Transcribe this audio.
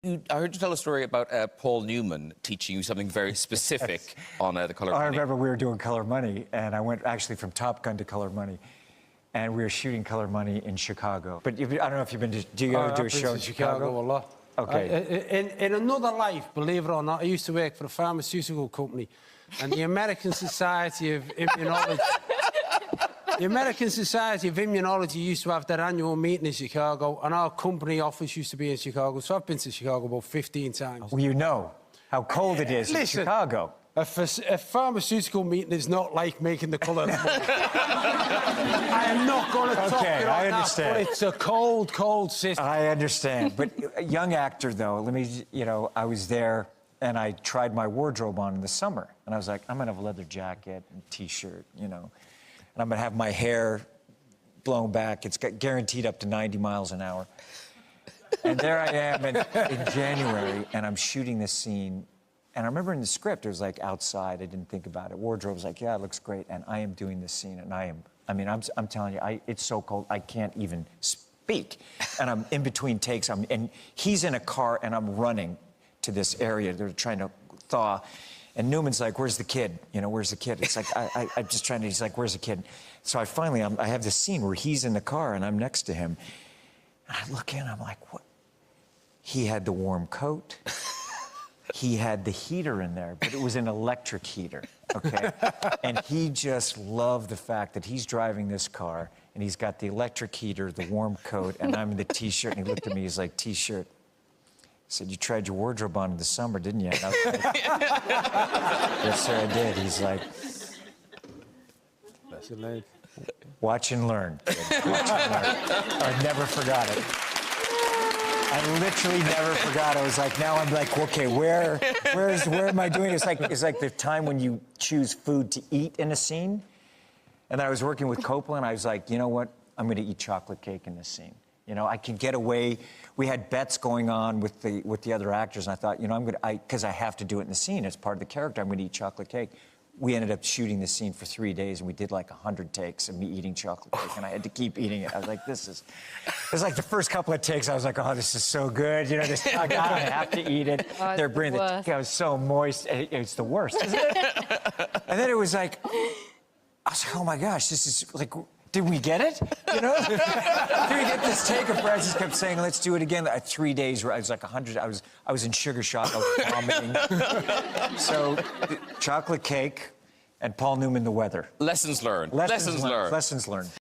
I heard you tell a story about Paul Newman teaching you something very specific on the Colour Money. I remember we were doing Colour Money, and I went actually from Top Gun to Colour Money, and we were shooting Colour Money in Chicago. But I don't know if you've been to... Do you ever do a show in Chicago? A lot. Okay. In another life, believe it or not, I used to work for a pharmaceutical company, and the American Society of Immunology... The American Society of Immunology used to have their annual meeting in Chicago, and our company office used to be in Chicago, so I've been to Chicago about 15 times. Well, you know how cold it is in Chicago. A pharmaceutical meeting is not like making the Colour Money. I am not going to talk it on I understand. that, but it's a cold, cold system. I understand. But a young actor, though, I was there, and I tried my wardrobe on in the summer, and I was like, I'm going to have a leather jacket and T-shirt, and I'm going to have my hair blown back. It's guaranteed up to 90 miles an hour. And there I am in January, and I'm shooting this scene. And I remember in the script, it was like outside. I didn't think about it. Wardrobe was like, yeah, it looks great. And I am doing this scene, and I'm telling you, it's so cold, I can't even speak. And I'm in between takes, and he's in a car, and I'm running to this area. They're trying to thaw. And Newman's like, where's the kid? Where's the kid? It's like, I'm just trying to, he's like, where's the kid? So I have this scene where he's in the car and I'm next to him. And I look in, I'm like, what? He had the warm coat. He had the heater in there, but it was an electric heater, okay? And he just loved the fact that he's driving this car and he's got the electric heater, the warm coat, and I'm in the T-shirt. And he looked at me, he's like, T-shirt. He said, you tried your wardrobe on in the summer, didn't you? And I was like, yes, sir, I did. He's like, watch and learn. Watch and learn. I never forgot it. I literally never forgot. I was like, now I'm like, okay, where am I doing? It's like the time when you choose food to eat in a scene. And I was working with Coppola, and I was like, you know what? I'm going to eat chocolate cake in this scene. I could get away. We had bets going on with the other actors, and I thought, because I have to do it in the scene. It's part of the character. I'm going to eat chocolate cake. We ended up shooting the scene for 3 days, and we did like 100 takes of me eating chocolate cake, and I had to keep eating it. I was like, it was like the first couple of takes, I was like, oh, this is so good. I have to eat it. They're bringing the cake. I was so moist. It's the worst, isn't it? And then it was like, I was like, oh my gosh, this is like, did we get it? Did we get this take? And Francis kept saying, let's do it again. 3 days where I was like 100. I was in sugar shock. I was vomiting. So, chocolate cake and Paul Newman, the weather. Lessons learned. Lessons learned.